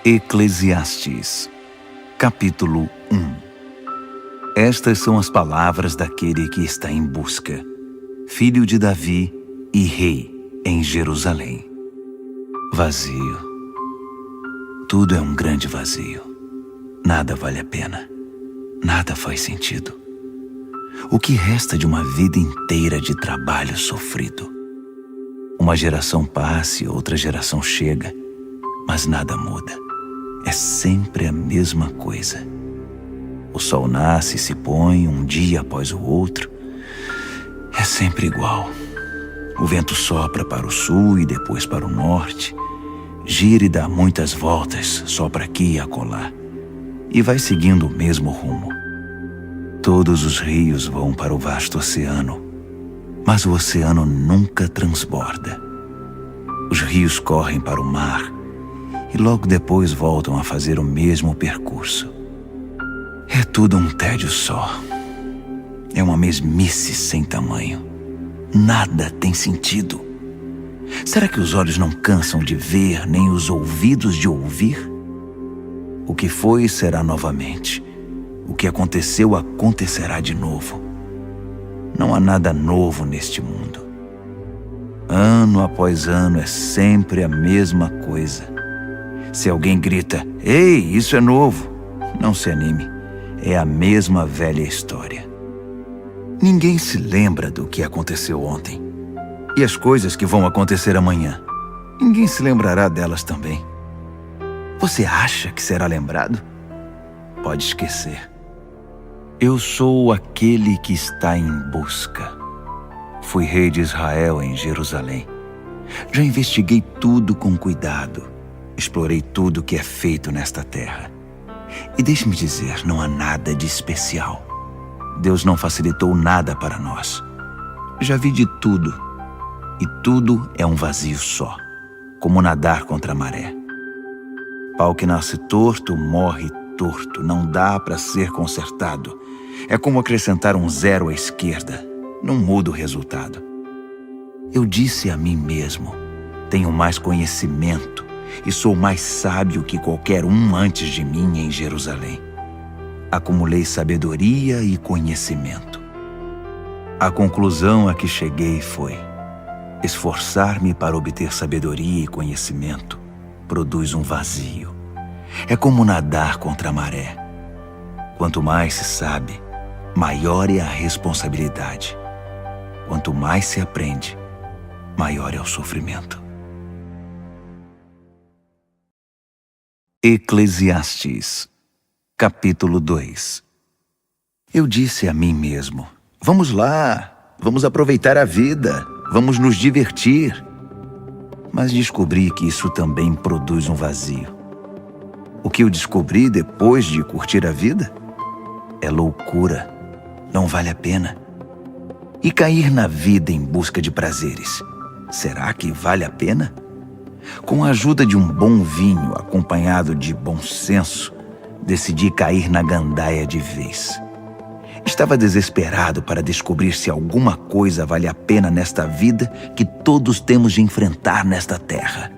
Eclesiastes, capítulo 1. Estas são as palavras daquele que está em busca, filho de Davi e rei em Jerusalém. Vazio. Tudo é um grande vazio. Nada vale a pena. Nada faz sentido. O que resta de uma vida inteira de trabalho sofrido? Uma geração passa e outra geração chega, mas nada muda. É sempre a mesma coisa. O sol nasce e se põe um dia após o outro. É sempre igual. O vento sopra para o sul e depois para o norte. Gira e dá muitas voltas, sopra aqui e acolá. E vai seguindo o mesmo rumo. Todos os rios vão para o vasto oceano, mas o oceano nunca transborda. Os rios correm para o mar e logo depois voltam a fazer o mesmo percurso. É tudo um tédio só. É uma mesmice sem tamanho. Nada tem sentido. Será que os olhos não cansam de ver, nem os ouvidos de ouvir? O que foi será novamente. O que aconteceu acontecerá de novo. Não há nada novo neste mundo. Ano após ano é sempre a mesma coisa. Se alguém grita, "Ei, isso é novo!", não se anime. É a mesma velha história. Ninguém se lembra do que aconteceu ontem. E as coisas que vão acontecer amanhã, ninguém se lembrará delas também. Você acha que será lembrado? Pode esquecer. Eu sou aquele que está em busca. Fui rei de Israel em Jerusalém. Já investiguei tudo com cuidado. Explorei tudo que é feito nesta terra. E deixe-me dizer, não há nada de especial. Deus não facilitou nada para nós. Já vi de tudo. E tudo é um vazio só, como nadar contra a maré. Pau que nasce torto, morre torto. Não dá para ser consertado. É como acrescentar um zero à esquerda. Não muda o resultado. Eu disse a mim mesmo, tenho mais conhecimento e sou mais sábio que qualquer um antes de mim em Jerusalém. Acumulei sabedoria e conhecimento. A conclusão a que cheguei foi: esforçar-me para obter sabedoria e conhecimento produz um vazio. É como nadar contra a maré. Quanto mais se sabe, maior é a responsabilidade. Quanto mais se aprende, maior é o sofrimento. Eclesiastes, capítulo 2. Eu disse a mim mesmo, vamos lá, vamos aproveitar a vida, vamos nos divertir. Mas descobri que isso também produz um vazio. O que eu descobri depois de curtir a vida é loucura, não vale a pena. E cair na vida em busca de prazeres, será que vale a pena? Com a ajuda de um bom vinho acompanhado de bom senso, decidi cair na gandaia de vez. Estava desesperado para descobrir se alguma coisa vale a pena nesta vida que todos temos de enfrentar nesta terra.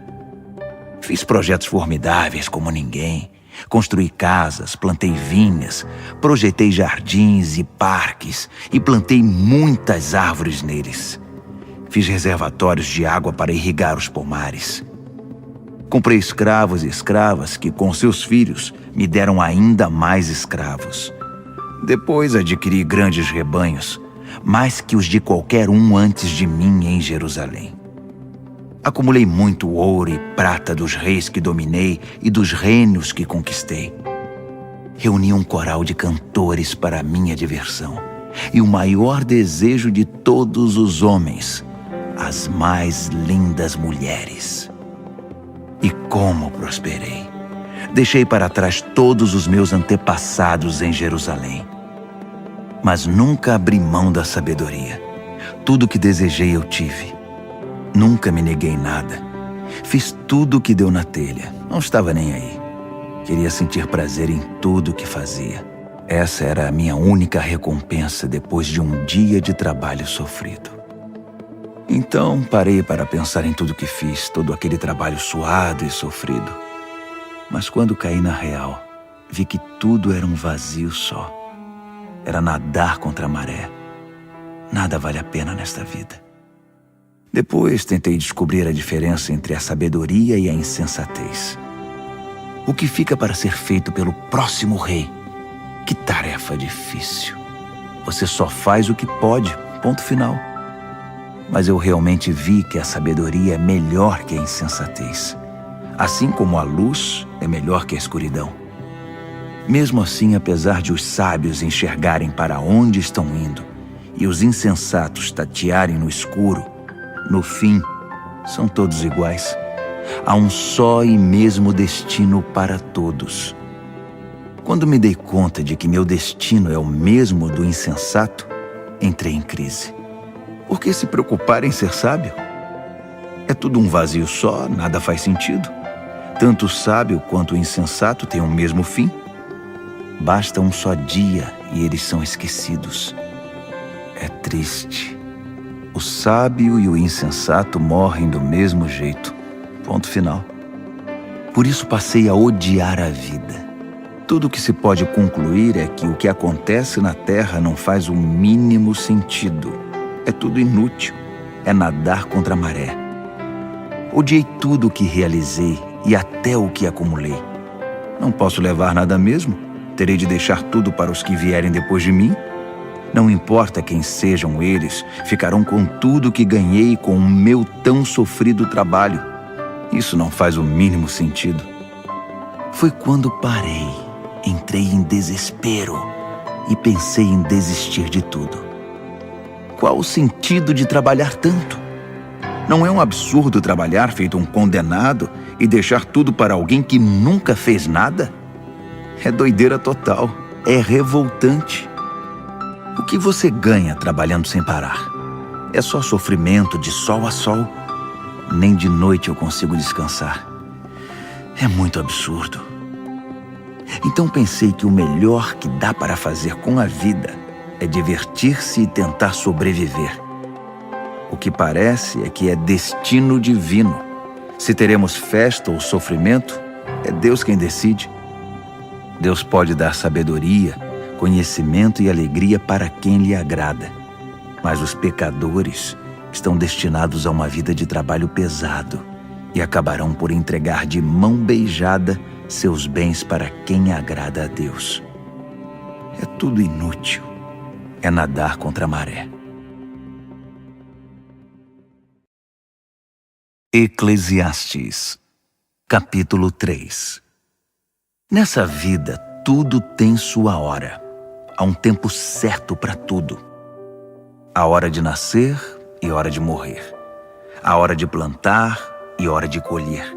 Fiz projetos formidáveis como ninguém. Construí casas, plantei vinhas, projetei jardins e parques e plantei muitas árvores neles. Fiz reservatórios de água para irrigar os pomares. Comprei escravos e escravas que, com seus filhos, me deram ainda mais escravos. Depois adquiri grandes rebanhos, mais que os de qualquer um antes de mim em Jerusalém. Acumulei muito ouro e prata dos reis que dominei e dos reinos que conquistei. Reuni um coral de cantores para a minha diversão e o maior desejo de todos os homens, as mais lindas mulheres. E como prosperei! Deixei para trás todos os meus antepassados em Jerusalém. Mas nunca abri mão da sabedoria. Tudo que desejei eu tive. Nunca me neguei nada. Fiz tudo o que deu na telha. Não estava nem aí. Queria sentir prazer em tudo o que fazia. Essa era a minha única recompensa depois de um dia de trabalho sofrido. Então parei para pensar em tudo que fiz, todo aquele trabalho suado e sofrido. Mas quando caí na real, vi que tudo era um vazio só. Era nadar contra a maré. Nada vale a pena nesta vida. Depois tentei descobrir a diferença entre a sabedoria e a insensatez. O que fica para ser feito pelo próximo rei? Que tarefa difícil. Você só faz o que pode, ponto final. Mas eu realmente vi que a sabedoria é melhor que a insensatez. Assim como a luz é melhor que a escuridão. Mesmo assim, apesar de os sábios enxergarem para onde estão indo e os insensatos tatearem no escuro, no fim, são todos iguais. Há um só e mesmo destino para todos. Quando me dei conta de que meu destino é o mesmo do insensato, entrei em crise. Por que se preocupar em ser sábio? É tudo um vazio só, nada faz sentido. Tanto o sábio quanto o insensato têm o mesmo fim. Basta um só dia e eles são esquecidos. É triste. O sábio e o insensato morrem do mesmo jeito. Ponto final. Por isso passei a odiar a vida. Tudo o que se pode concluir é que o que acontece na Terra não faz o mínimo sentido. É tudo inútil. É nadar contra a maré. Odiei tudo o que realizei e até o que acumulei. Não posso levar nada mesmo? Terei de deixar tudo para os que vierem depois de mim? Não importa quem sejam eles, ficarão com tudo que ganhei com o meu tão sofrido trabalho. Isso não faz o mínimo sentido. Foi quando parei, entrei em desespero e pensei em desistir de tudo. Qual o sentido de trabalhar tanto? Não é um absurdo trabalhar feito um condenado e deixar tudo para alguém que nunca fez nada? É doideira total, é revoltante. O que você ganha trabalhando sem parar? É só sofrimento de sol a sol. Nem de noite eu consigo descansar. É muito absurdo. Então pensei que o melhor que dá para fazer com a vida é divertir-se e tentar sobreviver. O que parece é que é destino divino. Se teremos festa ou sofrimento, é Deus quem decide. Deus pode dar sabedoria, conhecimento e alegria para quem lhe agrada. Mas os pecadores estão destinados a uma vida de trabalho pesado e acabarão por entregar de mão beijada seus bens para quem agrada a Deus. É tudo inútil. É nadar contra a maré. Eclesiastes, capítulo 3. Nessa vida, tudo tem sua hora. Há um tempo certo para tudo. A hora de nascer e hora de morrer. A hora de plantar e hora de colher.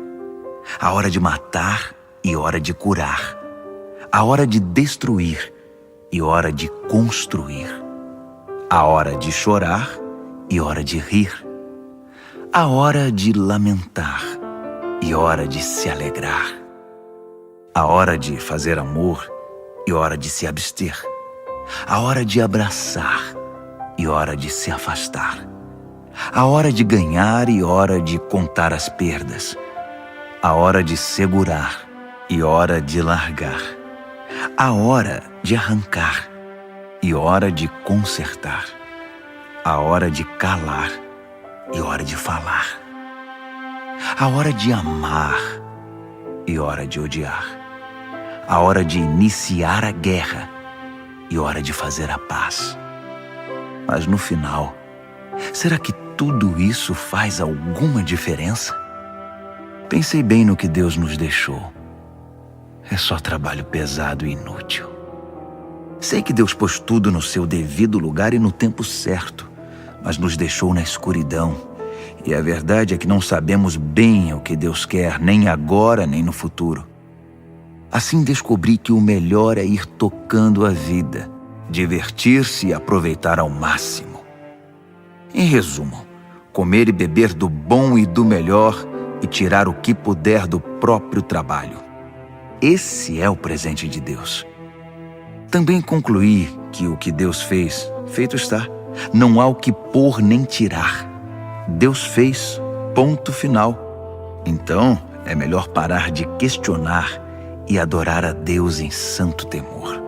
A hora de matar e hora de curar. A hora de destruir e hora de construir. A hora de chorar e hora de rir. A hora de lamentar e hora de se alegrar. A hora de fazer amor e hora de se abster. A hora de abraçar e hora de se afastar. A hora de ganhar e hora de contar as perdas. A hora de segurar e hora de largar. A hora de arrancar e hora de consertar. A hora de calar e hora de falar. A hora de amar e hora de odiar. A hora de iniciar a guerra e hora de fazer a paz. Mas no final, será que tudo isso faz alguma diferença? Pensei bem no que Deus nos deixou. É só trabalho pesado e inútil. Sei que Deus pôs tudo no seu devido lugar e no tempo certo, mas nos deixou na escuridão. E a verdade é que não sabemos bem o que Deus quer, nem agora, nem no futuro. Assim descobri que o melhor é ir tocando a vida, divertir-se e aproveitar ao máximo. Em resumo, comer e beber do bom e do melhor e tirar o que puder do próprio trabalho. Esse é o presente de Deus. Também concluí que o que Deus fez, feito está. Não há o que pôr nem tirar. Deus fez, ponto final. Então, é melhor parar de questionar e adorar a Deus em santo temor.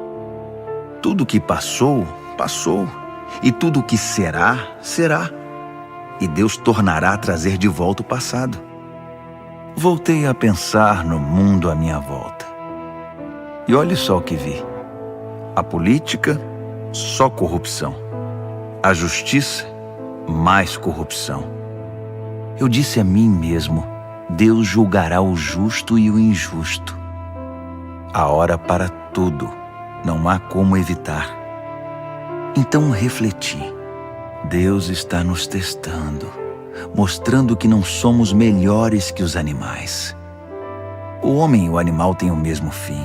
Tudo o que passou, passou, e tudo o que será, será. E Deus tornará a trazer de volta o passado. Voltei a pensar no mundo à minha volta. E olhe só o que vi. A política, só corrupção. A justiça, mais corrupção. Eu disse a mim mesmo, Deus julgará o justo e o injusto. Há hora para tudo, não há como evitar. Então refleti, Deus está nos testando, mostrando que não somos melhores que os animais. O homem e o animal têm o mesmo fim.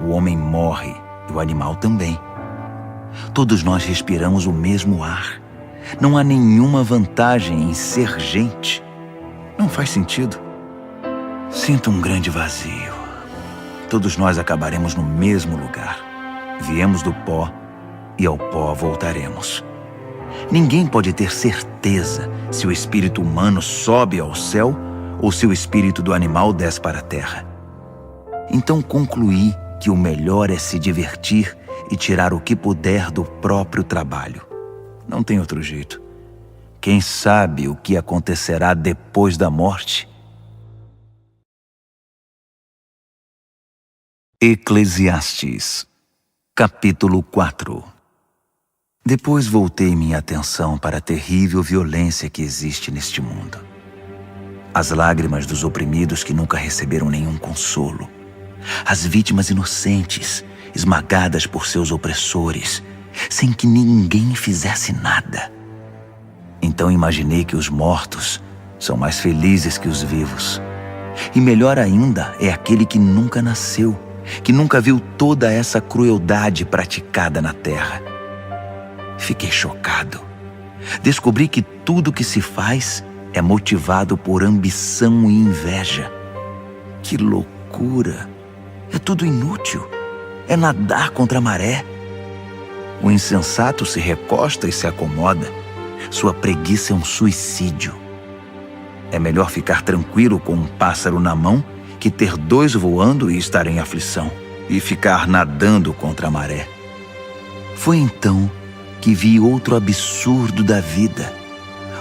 O homem morre e o animal também. Todos nós respiramos o mesmo ar. Não há nenhuma vantagem em ser gente. Não faz sentido. Sinto um grande vazio. Todos nós acabaremos no mesmo lugar. Viemos do pó e ao pó voltaremos. Ninguém pode ter certeza se o espírito humano sobe ao céu ou se o espírito do animal desce para a terra. Então concluí que o melhor é se divertir e tirar o que puder do próprio trabalho. Não tem outro jeito. Quem sabe o que acontecerá depois da morte? Eclesiastes, capítulo 4. Depois voltei minha atenção para a terrível violência que existe neste mundo. As lágrimas dos oprimidos que nunca receberam nenhum consolo. As vítimas inocentes, esmagadas por seus opressores, sem que ninguém fizesse nada. Então imaginei que os mortos são mais felizes que os vivos. E melhor ainda é aquele que nunca nasceu, que nunca viu toda essa crueldade praticada na terra. Fiquei chocado. Descobri que tudo que se faz é motivado por ambição e inveja. Que loucura! É tudo inútil. É nadar contra a maré. O insensato se recosta e se acomoda. Sua preguiça é um suicídio. É melhor ficar tranquilo com um pássaro na mão que ter dois voando e estar em aflição, e ficar nadando contra a maré. Foi então que vi outro absurdo da vida.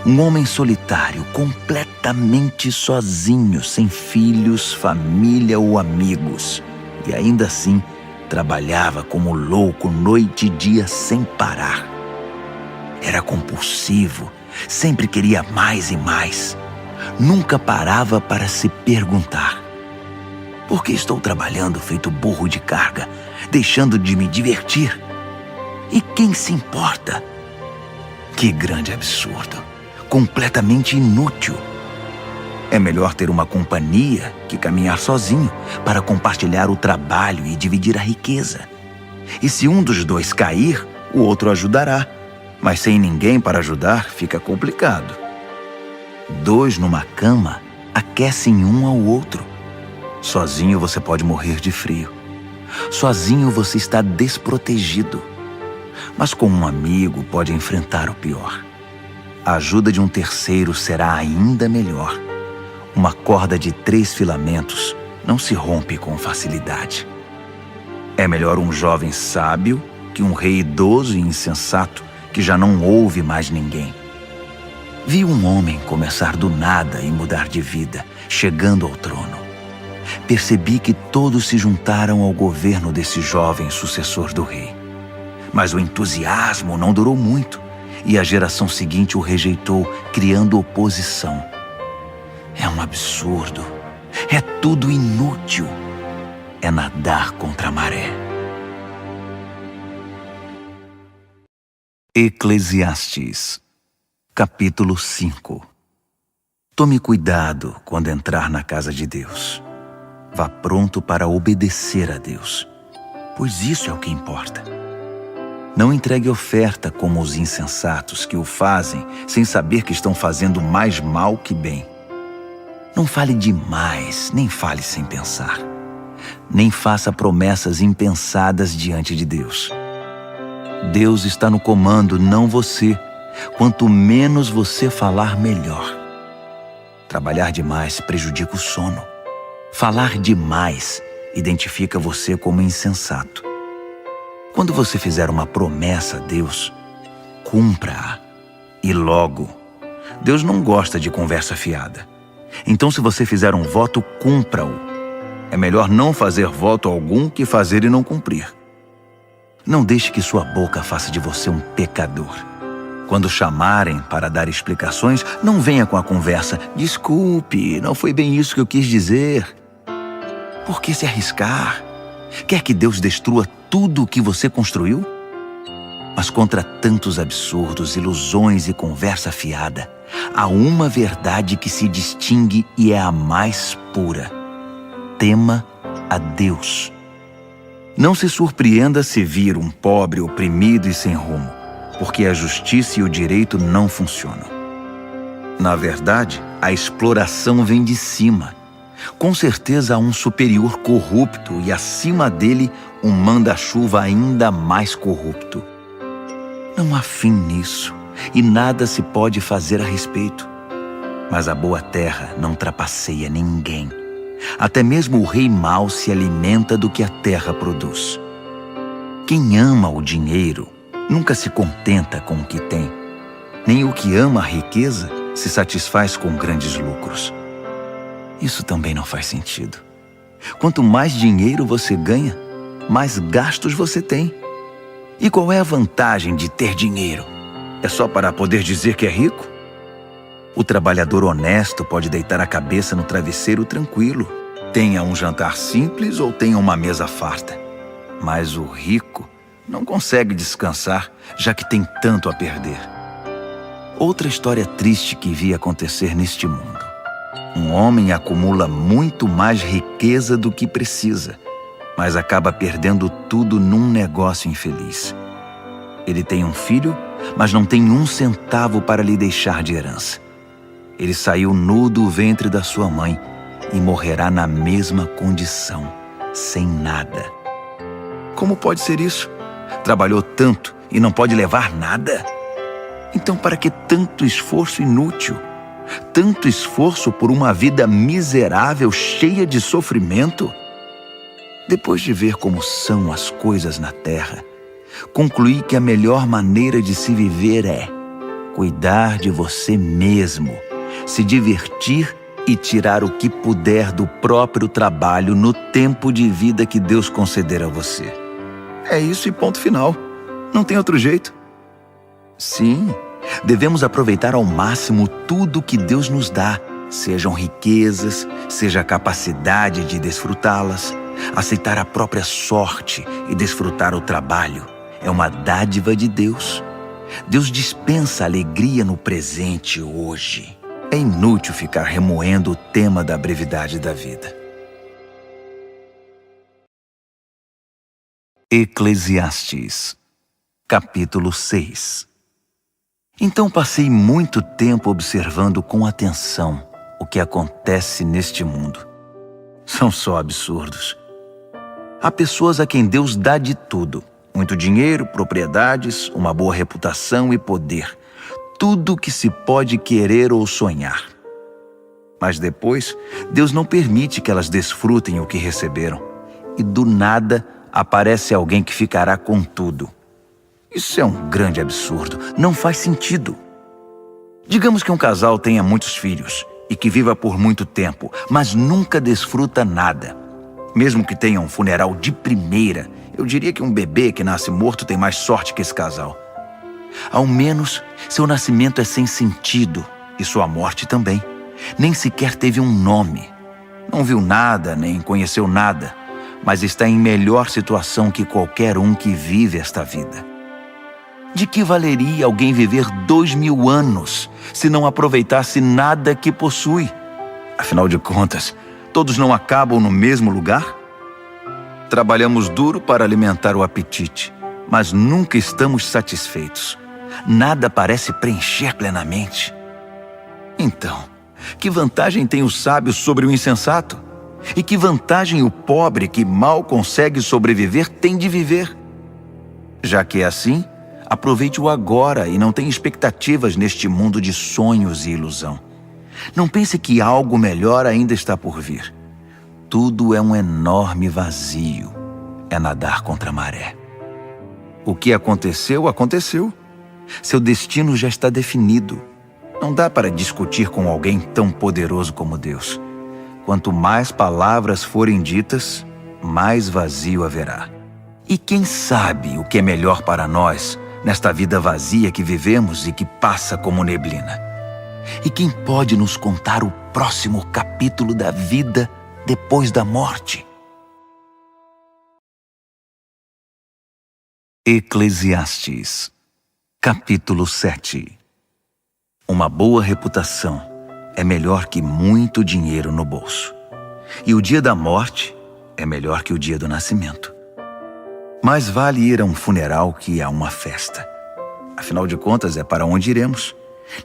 Um homem solitário, completamente sozinho, sem filhos, família ou amigos. E ainda assim, trabalhava como louco noite e dia sem parar. Era compulsivo, sempre queria mais e mais. Nunca parava para se perguntar: por que estou trabalhando feito burro de carga, deixando de me divertir? E quem se importa? Que grande absurdo, completamente inútil. É melhor ter uma companhia que caminhar sozinho para compartilhar o trabalho e dividir a riqueza. E se um dos dois cair, o outro ajudará. Mas sem ninguém para ajudar, fica complicado. Dois numa cama aquecem um ao outro. Sozinho você pode morrer de frio. Sozinho você está desprotegido. Mas com um amigo pode enfrentar o pior. A ajuda de um terceiro será ainda melhor. Uma corda de 3 filamentos não se rompe com facilidade. É melhor um jovem sábio que um rei idoso e insensato que já não ouve mais ninguém. Vi um homem começar do nada e mudar de vida, chegando ao trono. Percebi que todos se juntaram ao governo desse jovem sucessor do rei. Mas o entusiasmo não durou muito e a geração seguinte o rejeitou, criando oposição. É um absurdo. É tudo inútil. É nadar contra a maré. Eclesiastes, capítulo 5. Tome cuidado quando entrar na casa de Deus. Vá pronto para obedecer a Deus, pois isso é o que importa. Não entregue oferta como os insensatos que o fazem sem saber que estão fazendo mais mal que bem. Não fale demais, nem fale sem pensar. Nem faça promessas impensadas diante de Deus. Deus está no comando, não você. Quanto menos você falar, melhor. Trabalhar demais prejudica o sono. Falar demais identifica você como insensato. Quando você fizer uma promessa a Deus, cumpra-a. E logo. Deus não gosta de conversa fiada. Então, se você fizer um voto, cumpra-o. É melhor não fazer voto algum que fazer e não cumprir. Não deixe que sua boca faça de você um pecador. Quando chamarem para dar explicações, não venha com a conversa: desculpe, não foi bem isso que eu quis dizer. Por que se arriscar? Quer que Deus destrua tudo o que você construiu? Mas contra tantos absurdos, ilusões e conversa fiada, há uma verdade que se distingue e é a mais pura. Tema a Deus. Não se surpreenda se vir um pobre oprimido e sem rumo, porque a justiça e o direito não funcionam. Na verdade, a exploração vem de cima. Com certeza há um superior corrupto e acima dele um manda-chuva ainda mais corrupto. Não há fim nisso e nada se pode fazer a respeito. Mas a boa terra não trapaceia ninguém. Até mesmo o rei mau se alimenta do que a terra produz. Quem ama o dinheiro nunca se contenta com o que tem. Nem o que ama a riqueza se satisfaz com grandes lucros. Isso também não faz sentido. Quanto mais dinheiro você ganha, mais gastos você tem. E qual é a vantagem de ter dinheiro? É só para poder dizer que é rico? O trabalhador honesto pode deitar a cabeça no travesseiro tranquilo, tenha um jantar simples ou tenha uma mesa farta. Mas o rico não consegue descansar, já que tem tanto a perder. Outra história triste que vi acontecer neste mundo. Um homem acumula muito mais riqueza do que precisa, mas acaba perdendo tudo num negócio infeliz. Ele tem um filho, mas não tem um centavo para lhe deixar de herança. Ele saiu nu do ventre da sua mãe e morrerá na mesma condição, sem nada. Como pode ser isso? Trabalhou tanto e não pode levar nada? Então, para que tanto esforço inútil? Tanto esforço por uma vida miserável, cheia de sofrimento? Depois de ver como são as coisas na terra, concluí que a melhor maneira de se viver é cuidar de você mesmo, se divertir e tirar o que puder do próprio trabalho no tempo de vida que Deus conceder a você. É isso e ponto final. Não tem outro jeito. Sim, devemos aproveitar ao máximo tudo que Deus nos dá, sejam riquezas, seja a capacidade de desfrutá-las, aceitar a própria sorte e desfrutar o trabalho. É uma dádiva de Deus. Deus dispensa alegria no presente hoje. É inútil ficar remoendo o tema da brevidade da vida. Eclesiastes, capítulo 6. Então passei muito tempo observando com atenção o que acontece neste mundo. São só absurdos. Há pessoas a quem Deus dá de tudo: muito dinheiro, propriedades, uma boa reputação e poder. Tudo que se pode querer ou sonhar. Mas depois, Deus não permite que elas desfrutem o que receberam. E do nada, aparece alguém que ficará com tudo. Isso é um grande absurdo. Não faz sentido. Digamos que um casal tenha muitos filhos e que viva por muito tempo, mas nunca desfruta nada. Mesmo que tenha um funeral de primeira, eu diria que um bebê que nasce morto tem mais sorte que esse casal. Ao menos, seu nascimento é sem sentido e sua morte também. Nem sequer teve um nome. Não viu nada, nem conheceu nada, mas está em melhor situação que qualquer um que vive esta vida. De que valeria alguém viver 2000 anos se não aproveitasse nada que possui? Afinal de contas, todos não acabam no mesmo lugar? Trabalhamos duro para alimentar o apetite, mas nunca estamos satisfeitos. Nada parece preencher plenamente. Então, que vantagem tem o sábio sobre o insensato? E que vantagem o pobre que mal consegue sobreviver tem de viver? Já que é assim, aproveite o agora e não tenha expectativas neste mundo de sonhos e ilusão. Não pense que algo melhor ainda está por vir. tudo é um enorme vazio, é nadar contra a maré. O que aconteceu, aconteceu. Seu destino já está definido. Não dá para discutir com alguém tão poderoso como Deus. Quanto mais palavras forem ditas, mais vazio haverá. E quem sabe o que é melhor para nós nesta vida vazia que vivemos e que passa como neblina? E quem pode nos contar o próximo capítulo da vida depois da morte? Eclesiastes, capítulo 7. Uma boa reputação é melhor que muito dinheiro no bolso. E o dia da morte é melhor que o dia do nascimento. Mais vale ir a um funeral que a uma festa. Afinal de contas, é para onde iremos.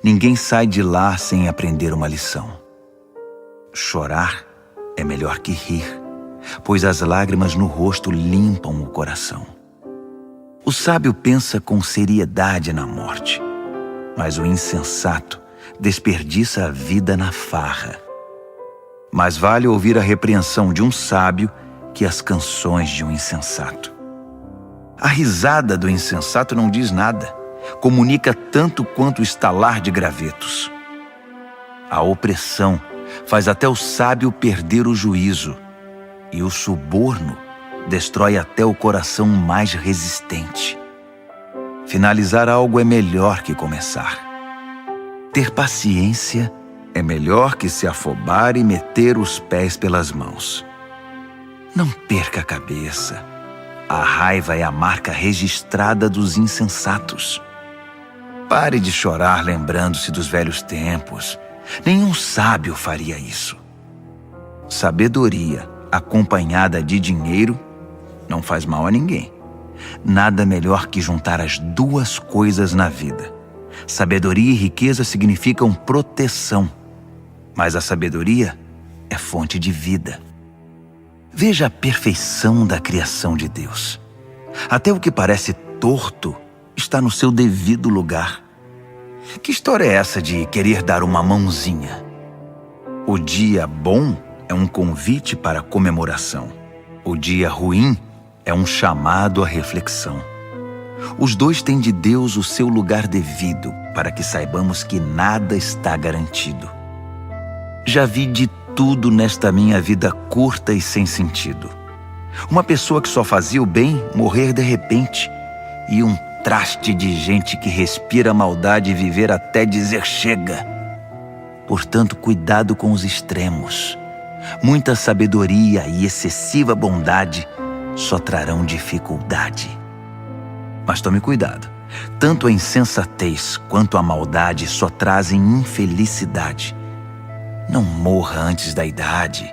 Ninguém sai de lá sem aprender uma lição. Chorar é melhor que rir, pois as lágrimas no rosto limpam o coração. O sábio pensa com seriedade na morte, mas o insensato desperdiça a vida na farra. Mais vale ouvir a repreensão de um sábio que as canções de um insensato. A risada do insensato não diz nada, comunica tanto quanto o estalar de gravetos. A opressão faz até o sábio perder o juízo, e o suborno destrói até o coração mais resistente. Finalizar algo é melhor que começar. Ter paciência é melhor que se afobar e meter os pés pelas mãos. Não perca a cabeça. A raiva é a marca registrada dos insensatos. Pare de chorar lembrando-se dos velhos tempos. Nenhum sábio faria isso. Sabedoria acompanhada de dinheiro não faz mal a ninguém. Nada melhor que juntar as duas coisas na vida. Sabedoria e riqueza significam proteção, mas a sabedoria é fonte de vida. Veja a perfeição da criação de Deus. Até o que parece torto está no seu devido lugar. Que história é essa de querer dar uma mãozinha? O dia bom é um convite para comemoração. O dia ruim é um chamado à reflexão. Os dois têm de Deus o seu lugar devido, para que saibamos que nada está garantido. Já vi de tudo nesta minha vida curta e sem sentido. Uma pessoa que só fazia o bem morrer de repente, e um traste de gente que respira maldade e viver até dizer chega. Portanto, cuidado com os extremos. Muita sabedoria e excessiva bondade só trarão dificuldade. Mas tome cuidado. Tanto a insensatez quanto a maldade só trazem infelicidade. Não morra antes da idade.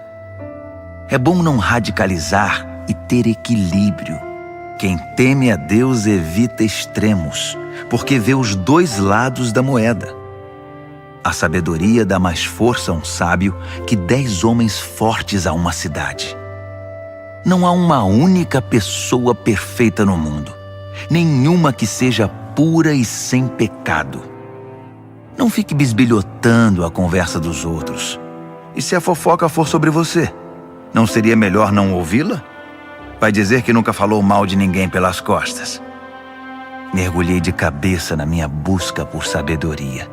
É bom não radicalizar e ter equilíbrio. Quem teme a Deus evita extremos, porque vê os dois lados da moeda. A sabedoria dá mais força a um sábio que 10 homens fortes a uma cidade. Não há uma única pessoa perfeita no mundo, nenhuma que seja pura e sem pecado. Não fique bisbilhotando a conversa dos outros. E se a fofoca for sobre você, não seria melhor não ouvi-la? Vai dizer que nunca falou mal de ninguém pelas costas. Mergulhei de cabeça na minha busca por sabedoria.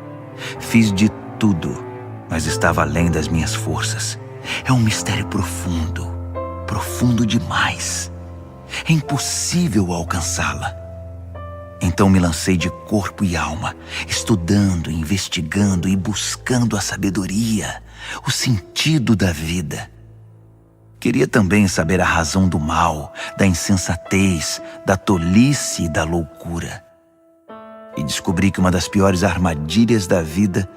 Fiz de tudo, mas estava além das minhas forças. É um mistério profundo, profundo demais. É impossível alcançá-la. Então me lancei de corpo e alma, estudando, investigando e buscando a sabedoria, o sentido da vida. Queria também saber a razão do mal, da insensatez, da tolice e da loucura. E descobri que uma das piores armadilhas da vida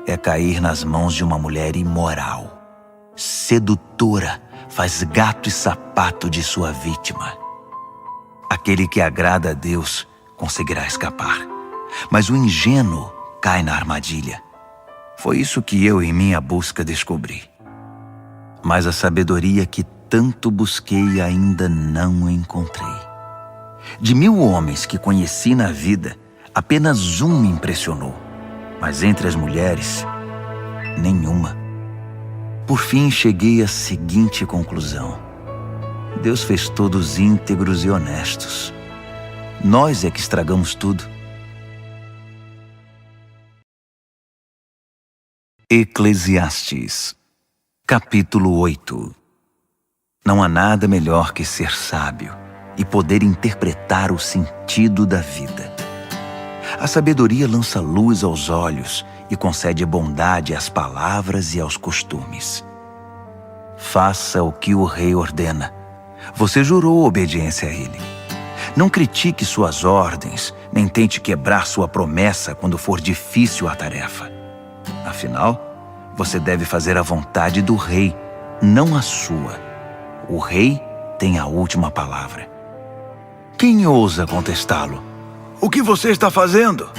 é cair nas mãos de uma mulher imoral. Sedutora, faz gato e sapato de sua vítima. Aquele que agrada a Deus conseguirá escapar, mas o ingênuo cai na armadilha. Foi isso que eu, em minha busca, descobri. Mas a sabedoria que tanto busquei ainda não encontrei. De 1000 homens que conheci na vida, apenas um me impressionou, mas entre as mulheres, nenhuma. Por fim, cheguei à seguinte conclusão: Deus fez todos íntegros e honestos. Nós é que estragamos tudo. Eclesiastes, capítulo 8. Não há nada melhor que ser sábio e poder interpretar o sentido da vida. A sabedoria lança luz aos olhos e concede bondade às palavras e aos costumes. Faça o que o rei ordena. Você jurou obediência a ele. Não critique suas ordens, nem tente quebrar sua promessa quando for difícil a tarefa. Afinal, você deve fazer a vontade do rei, não a sua. O rei tem a última palavra. Quem ousa contestá-lo? O que você está fazendo?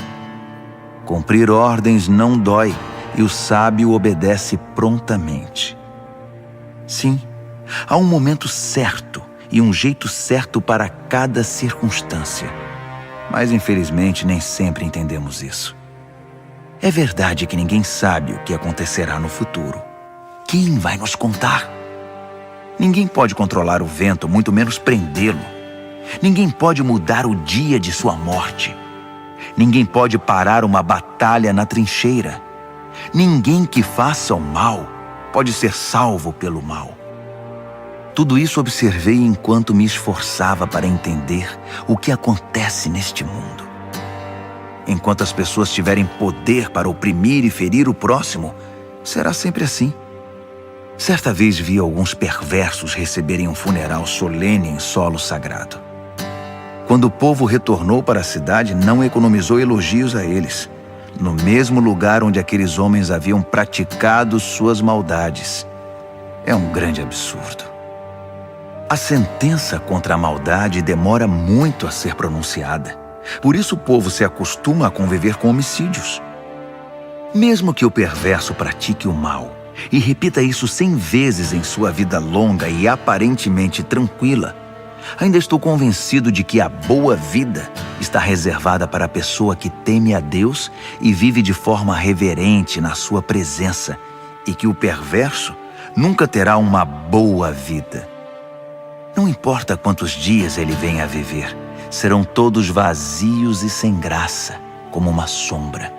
Cumprir ordens não dói, e o sábio obedece prontamente. Sim, há um momento certo e um jeito certo para cada circunstância. Mas, infelizmente, nem sempre entendemos isso. É verdade que ninguém sabe o que acontecerá no futuro. Quem vai nos contar? Ninguém pode controlar o vento, muito menos prendê-lo. Ninguém pode mudar o dia de sua morte. Ninguém pode parar uma batalha na trincheira. Ninguém que faça o mal pode ser salvo pelo mal. Tudo isso observei enquanto me esforçava para entender o que acontece neste mundo. Enquanto as pessoas tiverem poder para oprimir e ferir o próximo, será sempre assim. Certa vez vi alguns perversos receberem um funeral solene em solo sagrado. Quando o povo retornou para a cidade, não economizou elogios a eles, no mesmo lugar onde aqueles homens haviam praticado suas maldades. É um grande absurdo. A sentença contra a maldade demora muito a ser pronunciada. Por isso o povo se acostuma a conviver com homicídios. Mesmo que o perverso pratique o mal e repita isso 100 vezes em sua vida longa e aparentemente tranquila, ainda estou convencido de que a boa vida está reservada para a pessoa que teme a Deus e vive de forma reverente na sua presença, e que o perverso nunca terá uma boa vida. Não importa quantos dias ele venha a viver, serão todos vazios e sem graça, como uma sombra,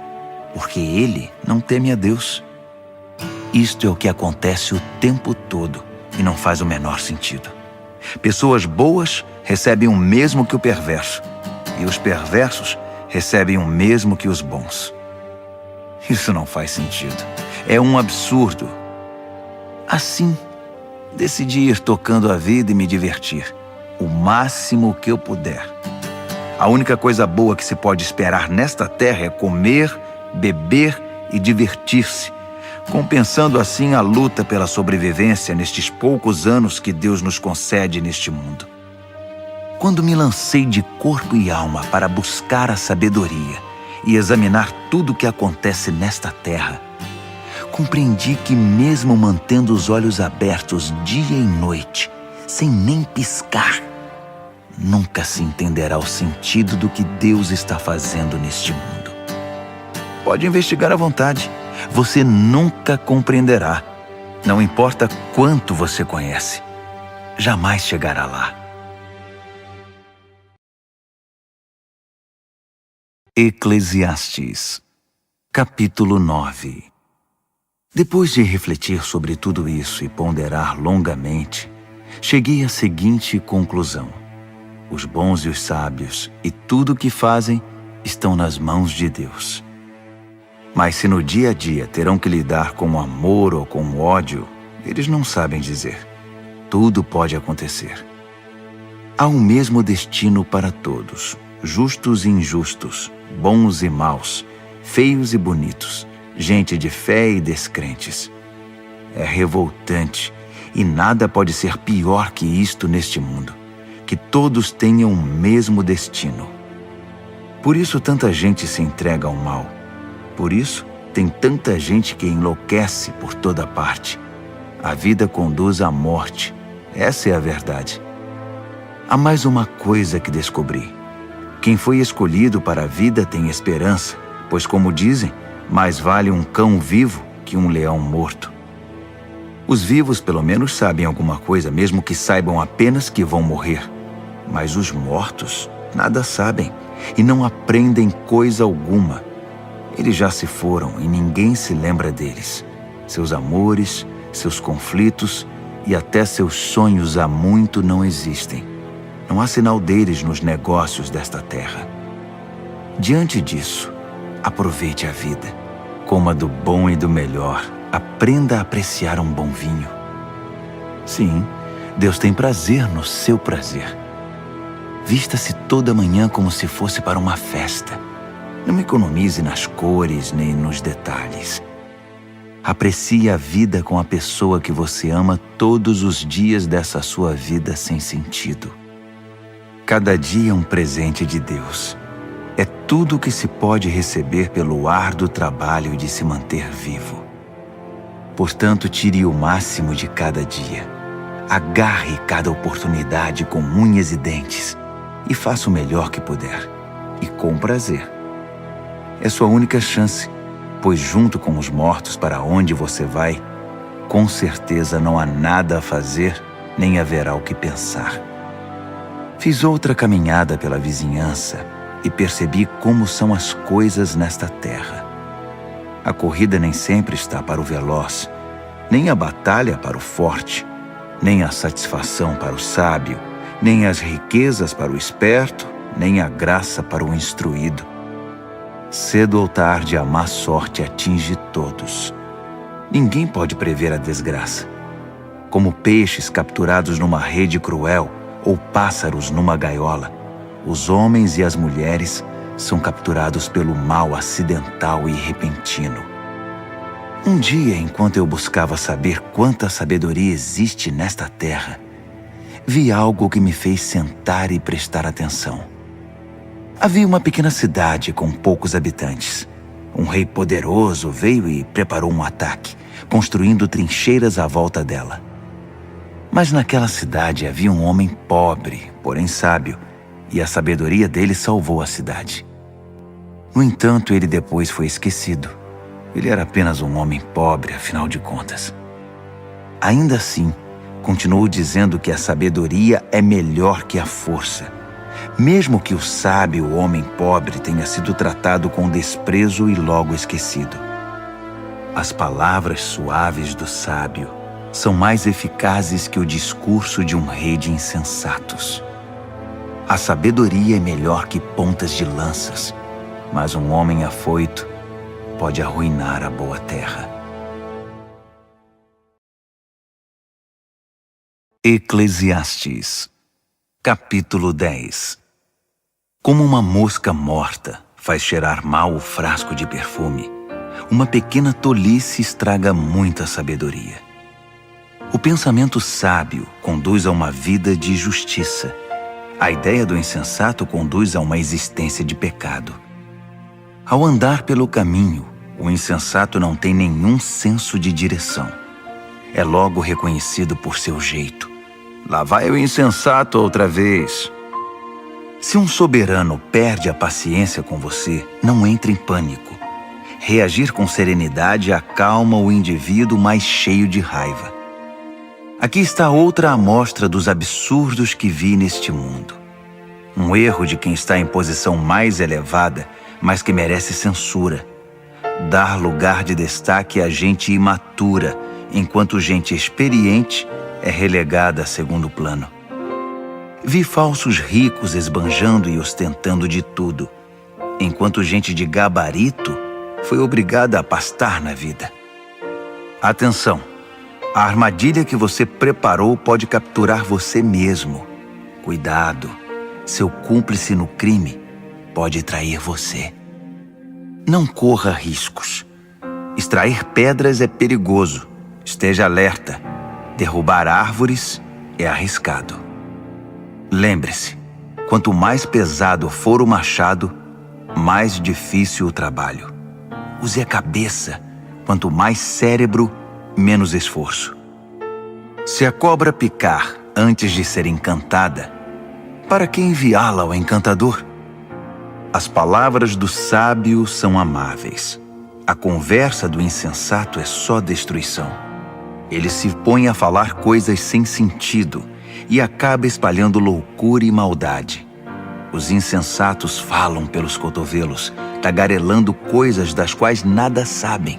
porque ele não teme a Deus. Isto é o que acontece o tempo todo e não faz o menor sentido. Pessoas boas recebem o mesmo que o perverso, e os perversos recebem o mesmo que os bons. Isso não faz sentido. É um absurdo. Assim, decidi ir tocando a vida e me divertir, o máximo que eu puder. A única coisa boa que se pode esperar nesta terra é comer, beber e divertir-se, compensando assim a luta pela sobrevivência nestes poucos anos que Deus nos concede neste mundo. Quando me lancei de corpo e alma para buscar a sabedoria e examinar tudo o que acontece nesta terra, compreendi que mesmo mantendo os olhos abertos dia e noite, sem nem piscar, nunca se entenderá o sentido do que Deus está fazendo neste mundo. Pode investigar à vontade. Você nunca compreenderá. Não importa quanto você conhece. Jamais chegará lá. Eclesiastes, capítulo 9. Depois de refletir sobre tudo isso e ponderar longamente, cheguei à seguinte conclusão: os bons e os sábios e tudo o que fazem estão nas mãos de Deus. Mas se no dia a dia terão que lidar com o amor ou com o ódio, eles não sabem dizer. Tudo pode acontecer. Há um mesmo destino para todos, justos e injustos, bons e maus, feios e bonitos, gente de fé e descrentes. É revoltante, e nada pode ser pior que isto neste mundo, que todos tenham o mesmo destino. Por isso tanta gente se entrega ao mal. Por isso tem tanta gente que enlouquece por toda parte. A vida conduz à morte. Essa é a verdade. Há mais uma coisa que descobri. Quem foi escolhido para a vida tem esperança, pois, como dizem, mais vale um cão vivo que um leão morto. Os vivos pelo menos sabem alguma coisa, mesmo que saibam apenas que vão morrer. Mas os mortos nada sabem e não aprendem coisa alguma. Eles já se foram e ninguém se lembra deles. Seus amores, seus conflitos e até seus sonhos há muito não existem. Não há sinal deles nos negócios desta terra. Diante disso, aproveite a vida. Coma do bom e do melhor. Aprenda a apreciar um bom vinho. Sim, Deus tem prazer no seu prazer. Vista-se toda manhã como se fosse para uma festa. Não economize nas cores nem nos detalhes. Aprecie a vida com a pessoa que você ama todos os dias dessa sua vida sem sentido. Cada dia é um presente de Deus. É tudo o que se pode receber pelo árduo trabalho de se manter vivo. Portanto, tire o máximo de cada dia. Agarre cada oportunidade com unhas e dentes e faça o melhor que puder, e com prazer. É sua única chance, pois junto com os mortos para onde você vai, com certeza não há nada a fazer, nem haverá o que pensar. Fiz outra caminhada pela vizinhança e percebi como são as coisas nesta terra. A corrida nem sempre está para o veloz, nem a batalha para o forte, nem a satisfação para o sábio, nem as riquezas para o esperto, nem a graça para o instruído. Cedo ou tarde a má sorte atinge todos. Ninguém pode prever a desgraça. Como peixes capturados numa rede cruel ou pássaros numa gaiola, os homens e as mulheres são capturados pelo mal acidental e repentino. Um dia, enquanto eu buscava saber quanta sabedoria existe nesta terra, vi algo que me fez sentar e prestar atenção. Havia uma pequena cidade com poucos habitantes. Um rei poderoso veio e preparou um ataque, construindo trincheiras à volta dela. Mas naquela cidade havia um homem pobre, porém sábio, e a sabedoria dele salvou a cidade. No entanto, ele depois foi esquecido. Ele era apenas um homem pobre, afinal de contas. Ainda assim, continuou dizendo que a sabedoria é melhor que a força, mesmo que o sábio homem pobre tenha sido tratado com desprezo e logo esquecido. As palavras suaves do sábio são mais eficazes que o discurso de um rei de insensatos. A sabedoria é melhor que pontas de lanças, mas um homem afoito pode arruinar a boa terra. Eclesiastes, capítulo 10. Como uma mosca morta faz cheirar mal o frasco de perfume, uma pequena tolice estraga muita sabedoria. O pensamento sábio conduz a uma vida de justiça. A ideia do insensato conduz a uma existência de pecado. Ao andar pelo caminho, o insensato não tem nenhum senso de direção. É logo reconhecido por seu jeito. Lá vai o insensato outra vez. Se um soberano perde a paciência com você, não entre em pânico. Reagir com serenidade acalma o indivíduo mais cheio de raiva. Aqui está outra amostra dos absurdos que vi neste mundo. Um erro de quem está em posição mais elevada, mas que merece censura. Dar lugar de destaque a gente imatura, enquanto gente experiente é relegada a segundo plano. Vi falsos ricos esbanjando e ostentando de tudo, enquanto gente de gabarito foi obrigada a pastar na vida. Atenção! A armadilha que você preparou pode capturar você mesmo. Cuidado! Seu cúmplice no crime pode trair você. Não corra riscos. Extrair pedras é perigoso. Esteja alerta. Derrubar árvores é arriscado. Lembre-se, quanto mais pesado for o machado, mais difícil o trabalho. Use a cabeça. Quanto mais cérebro, menos esforço. Se a cobra picar antes de ser encantada, para que enviá-la ao encantador? As palavras do sábio são amáveis. A conversa do insensato é só destruição. Ele se põe a falar coisas sem sentido e acaba espalhando loucura e maldade. Os insensatos falam pelos cotovelos, tagarelando coisas das quais nada sabem.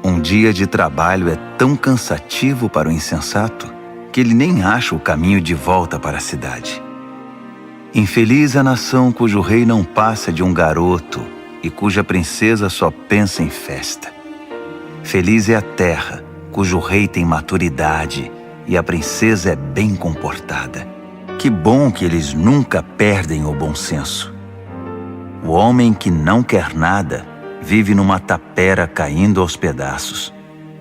Um dia de trabalho é tão cansativo para o insensato que ele nem acha o caminho de volta para a cidade. Infeliz a nação cujo rei não passa de um garoto e cuja princesa só pensa em festa. Feliz é a terra cujo rei tem maturidade e a princesa é bem comportada. Que bom que eles nunca perdem o bom senso. O homem que não quer nada vive numa tapera caindo aos pedaços.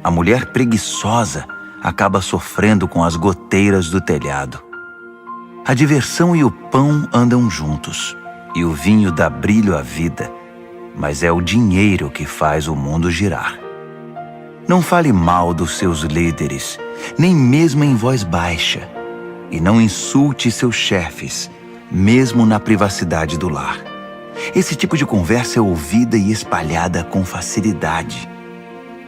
A mulher preguiçosa acaba sofrendo com as goteiras do telhado. A diversão e o pão andam juntos, e o vinho dá brilho à vida, mas é o dinheiro que faz o mundo girar. Não fale mal dos seus líderes, nem mesmo em voz baixa, e não insulte seus chefes, mesmo na privacidade do lar. Esse tipo de conversa é ouvida e espalhada com facilidade.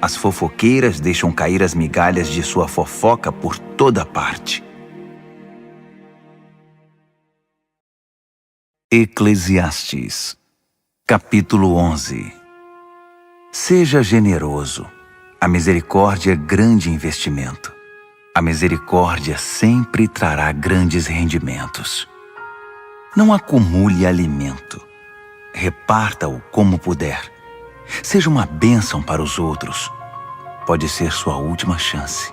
As fofoqueiras deixam cair as migalhas de sua fofoca por toda parte. Eclesiastes, capítulo 11. Seja generoso. A misericórdia é grande investimento. A misericórdia sempre trará grandes rendimentos. Não acumule alimento. Reparta-o como puder. Seja uma bênção para os outros. Pode ser sua última chance.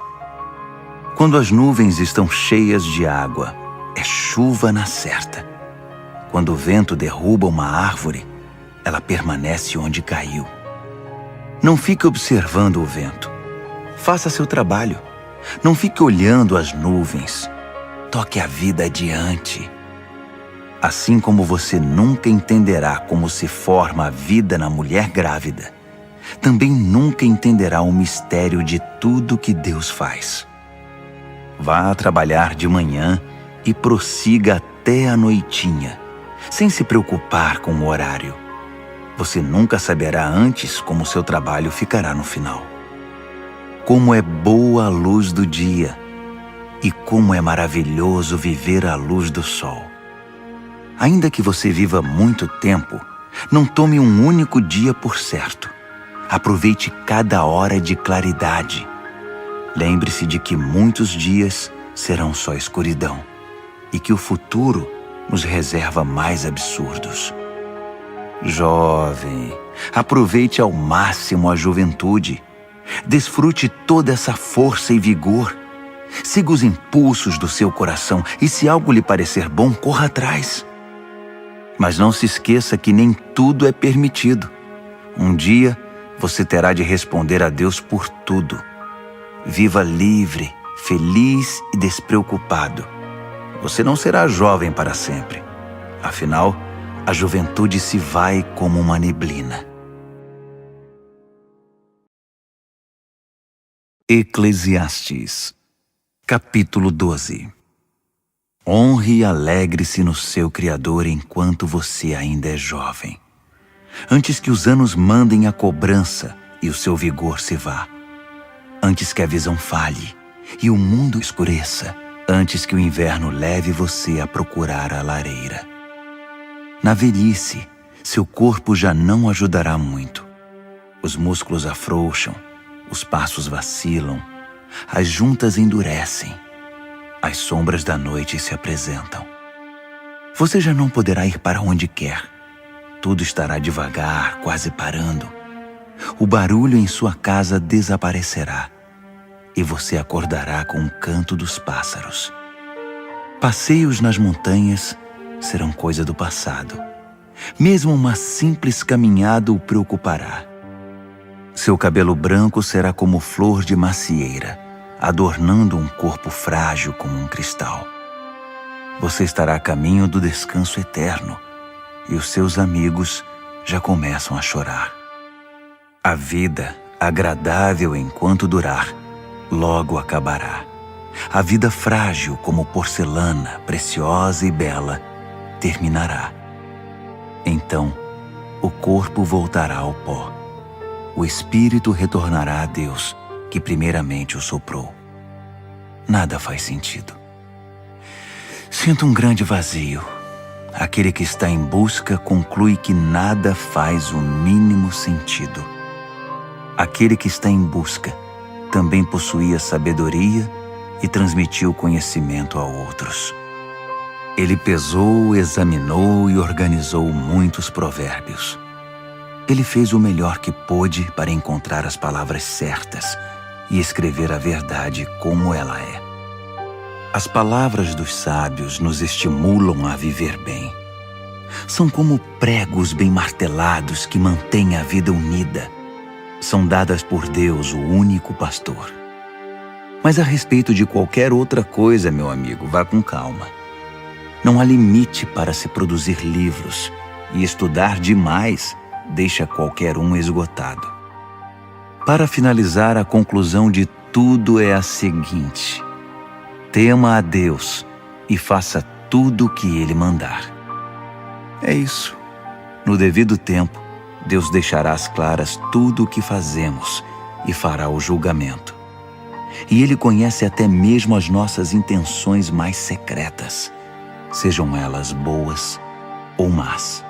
Quando as nuvens estão cheias de água, é chuva na certa. Quando o vento derruba uma árvore, ela permanece onde caiu. Não fique observando o vento. Faça seu trabalho. Não fique olhando as nuvens. Toque a vida adiante. Assim como você nunca entenderá como se forma a vida na mulher grávida, também nunca entenderá o mistério de tudo que Deus faz. Vá trabalhar de manhã e prossiga até a noitinha, sem se preocupar com o horário. Você nunca saberá antes como seu trabalho ficará no final. Como é boa a luz do dia e como é maravilhoso viver à luz do sol. Ainda que você viva muito tempo, não tome um único dia por certo. Aproveite cada hora de claridade. Lembre-se de que muitos dias serão só escuridão e que o futuro nos reserva mais absurdos. Jovem, aproveite ao máximo a juventude. Desfrute toda essa força e vigor. Siga os impulsos do seu coração e, se algo lhe parecer bom, corra atrás. Mas não se esqueça que nem tudo é permitido. Um dia você terá de responder a Deus por tudo. Viva livre, feliz e despreocupado. Você não será jovem para sempre. Afinal, a juventude se vai como uma neblina. Eclesiastes, capítulo 12. Honre e alegre-se no seu Criador enquanto você ainda é jovem, antes que os anos mandem a cobrança e o seu vigor se vá, antes que a visão falhe e o mundo escureça, antes que o inverno leve você a procurar a lareira. Na velhice, seu corpo já não ajudará muito. Os músculos afrouxam, os passos vacilam, as juntas endurecem, as sombras da noite se apresentam. Você já não poderá ir para onde quer. Tudo estará devagar, quase parando. O barulho em sua casa desaparecerá e você acordará com o canto dos pássaros. Passeios nas montanhas serão coisa do passado. Mesmo uma simples caminhada o preocupará. Seu cabelo branco será como flor de macieira, adornando um corpo frágil como um cristal. Você estará a caminho do descanso eterno, e os seus amigos já começam a chorar. A vida, agradável enquanto durar, logo acabará. A vida frágil como porcelana, preciosa e bela, terminará. Então, o corpo voltará ao pó. O espírito retornará a Deus, que primeiramente o soprou. Nada faz sentido. Sinto um grande vazio. Aquele que está em busca conclui que nada faz o mínimo sentido. Aquele que está em busca também possuía sabedoria e transmitiu conhecimento a outros. Ele pesou, examinou e organizou muitos provérbios. Ele fez o melhor que pôde para encontrar as palavras certas e escrever a verdade como ela é. As palavras dos sábios nos estimulam a viver bem. São como pregos bem martelados que mantêm a vida unida. São dadas por Deus, o único pastor. Mas a respeito de qualquer outra coisa, meu amigo, vá com calma. Não há limite para se produzir livros, e estudar demais deixa qualquer um esgotado. Para finalizar, a conclusão de tudo é a seguinte: tema a Deus e faça tudo o que Ele mandar. É isso. No devido tempo, Deus deixará às claras tudo o que fazemos e fará o julgamento. E Ele conhece até mesmo as nossas intenções mais secretas, sejam elas boas ou más.